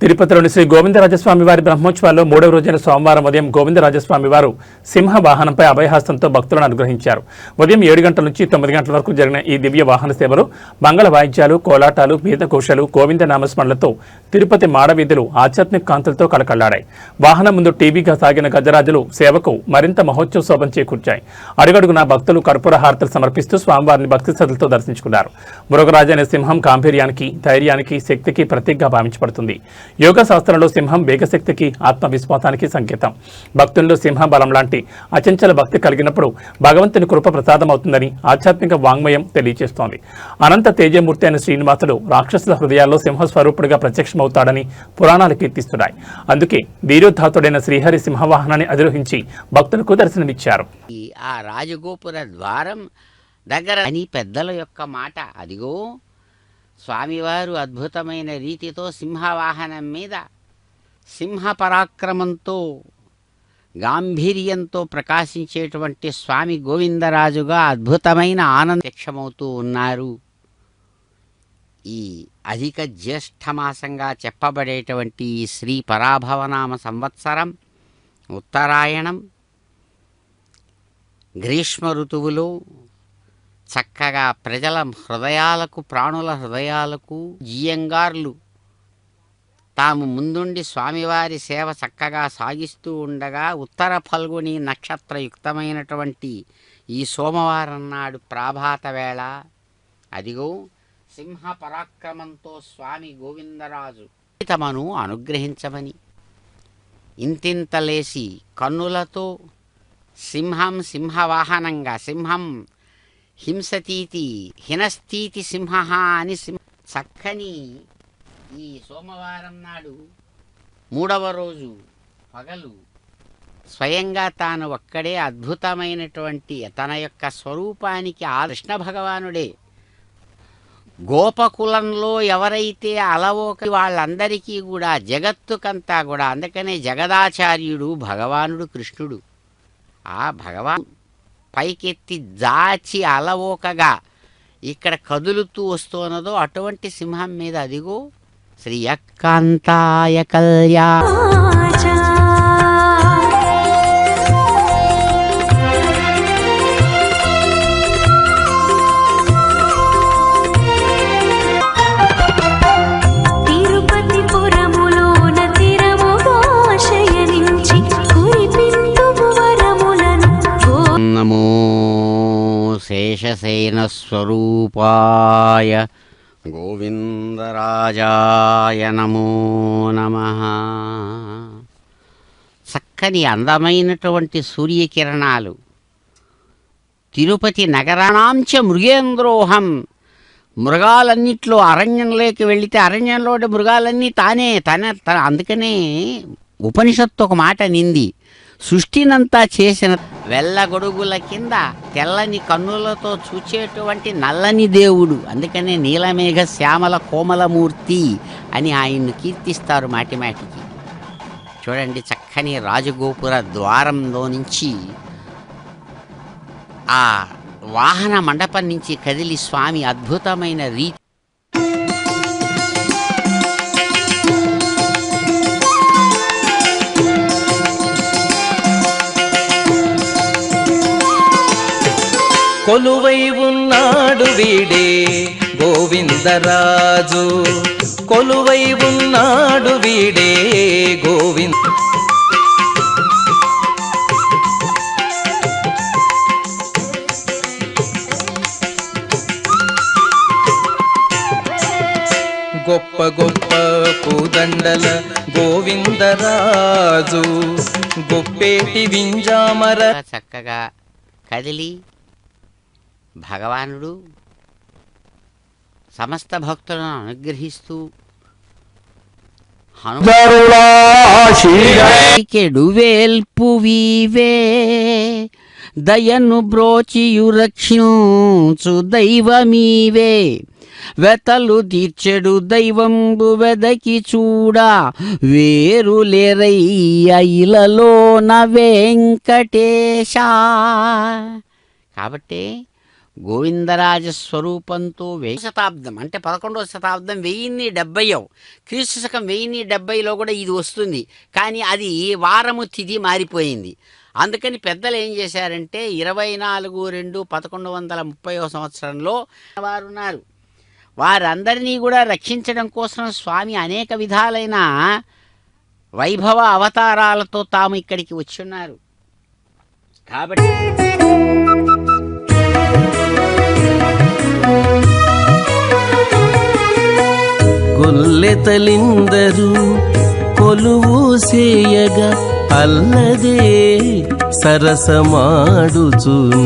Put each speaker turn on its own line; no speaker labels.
తిరుపతిలోని శ్రీ గోవిందరాజస్వామి వారి బ్రహ్మోత్సవాల్లో మూడవ రోజైన సోమవారం ఉదయం గోవిందరాజస్వామి వారు సింహ వాహనంపై అభయహస్తంతో భక్తులను అనుగ్రహించారు. ఉదయం 7 గంటల నుంచి 9 గంటల వరకు జరిగిన ఈ దివ్య వాహన సేవలో మంగళ వాయిద్యాలు, కోలాటాలు, బీదఘోషలు, గోవింద నామస్మరణలతో తిరుపతి మాడవీధులు ఆధ్యాత్మిక కాంతులతో కలకళ్లాడాయి. వాహనం ముందు టీవీగా సాగిన గజరాజులు సేవకు మరింత మహోత్సవ శోభం చేకూర్చాయి. అడుగడుగునా భక్తులు కర్పూర హారతలు సమర్పిస్తూ స్వామివారిని భక్తి శ్రద్ధలతో దర్శించుకున్నారు. మృగరాజైన సింహం గాంభీర్యానికి, ధైర్యానికి, శక్తికి ప్రతీకగా భావించబడుతుంది. యోగ శాస్త్రంలో సింహం వేగశక్తికి, ఆత్మవిశ్వాసానికి సంకేతం. భక్తుల్లో సింహ బలం లాంటి అచంచల భక్తి కలిగినప్పుడు భగవంతుని కృప ప్రసాదమవుతుందని ఆధ్యాత్మిక వాంగ్మయం తెలియజేస్తోంది. అనంత తేజమూర్తి అయిన శ్రీనివాసుడు రాక్షసుల హృదయాల్లో సింహస్వరూపుడిగా ప్రత్యక్షమవుతాడని పురాణాలు కీర్తిస్తున్నాయి. అందుకే వీరోద్ధాతుడైన శ్రీహరి సింహవాహనాన్ని అధిరోహించి భక్తులకు దర్శనమిచ్చారు.
ఆ రాజగోపుర ద్వారం దగ్గర అని పెద్దల యొక్క మాట. అదిగో స్వామివారు అద్భుతమైన రీతితో సింహవాహనం మీద సింహ పరాక్రమంతో, గాంభీర్యంతో ప్రకాశించేటువంటి స్వామి గోవిందరాజుగా అద్భుతమైన ఆనందమవుతూ ఉన్నారు. ఈ అధిక జ్యేష్ఠమాసంగా చెప్పబడేటువంటి ఈ శ్రీ పరాభవనామ సంవత్సరం ఉత్తరాయణం గ్రీష్మ ఋతువులో చక్కగా ప్రజల హృదయాలకు, ప్రాణుల హృదయాలకు జియంగార్లు తాము ముందుండి స్వామివారి సేవ చక్కగా సాగిస్తూ ఉండగా ఉత్తర ఫల్గుని నక్షత్రయుక్తమైనటువంటి ఈ సోమవారం నాడు ప్రాభాత వేళ అదిగో సింహ పరాక్రమంతో స్వామి గోవిందరాజు తమను అనుగ్రహించమని ఇంతింతలేసి కన్నులతో సింహవాహనంగా సింహం హింసతీతి హినస్థీతి సింహ అని చక్కని ఈ సోమవారం నాడు మూడవ రోజు పగలు స్వయంగా తాను ఒక్కడే అద్భుతమైనటువంటి తన యొక్క స్వరూపానికి ఆ కృష్ణ భగవానుడే గోపకులంలో ఎవరైతే అలవోక వాళ్ళందరికీ కూడా జగత్తుకంతా కూడా, అందుకనే జగదాచార్యుడు భగవానుడు కృష్ణుడు. ఆ భగవాన్ పైకెత్తి జాచి అలవోకగా ఇక్కడ కదులుతూ వస్తున్నదో అటువంటి సింహం మీద అదిగో శ్రీయకాంతాయ కళ్యాణ శేషసేన స్వరూపాయ గోవిందరాజాయ నమో నమః. చక్కని అందమైనటువంటి సూర్యకిరణాలు తిరుపతి నగరాణాంచ మృగేంద్రోహం. మృగాలన్నిట్లో అరణ్యంలోకి వెళితే అరణ్యంలోని మృగాలన్నీ తన అందుకనే ఉపనిషత్తు ఒక మాట నింది, సృష్టినంతా చేసిన వెల్లగొడుగుల కింద తెల్లని కన్నులతో చూచేటువంటి నల్లని దేవుడు. అందుకనే నీలమేఘ శ్యామల కోమలమూర్తి అని ఆయన్ను కీర్తిస్తారు మాటిమాటికి. చూడండి, చక్కని రాజగోపుర ద్వారంలో నుంచి ఆ వాహన మండపం నుంచి కదిలి స్వామి అద్భుతమైన రీతి
కొలువై ఉన్నాడు వీడే గోవిందరాజు, కొలువై ఉన్నాడు వీడే గోవింద. గొప్ప గొప్ప పూదండల గోవిందరాజు, గొప్పేటి వింజామర.
చక్కగా కదిలి భగవానుడు సమస్త భక్తులను అనుగ్రహిస్తూ కెడువేల్పు వీవే దయను బ్రోచియు రక్షించు దైవమీవే, వెతలు తీర్చెడు దైవంబు వెదకి చూడా వేరులేరయ్య ఇలలోన వెంకటేశ. కాబట్టి గోవిందరాజ స్వరూపంతో శతాబ్దం అంటే 11వ శతాబ్దం 1070 క్రీస్తు శకం 1070లో కూడా ఇది వస్తుంది. కానీ అది వారము తిథి మారిపోయింది. అందుకని పెద్దలు ఏం చేశారంటే 24/2/1130 సంవత్సరంలో వారున్నారు. వారందరినీ కూడా రక్షించడం కోసం స్వామి అనేక విధాలైన వైభవ అవతారాలతో తాము ఇక్కడికి వచ్చున్నారు. కాబట్టి
గొల్లెతలిందరూ కొలువు సేయగా అల్లదే సరసమాడుచును.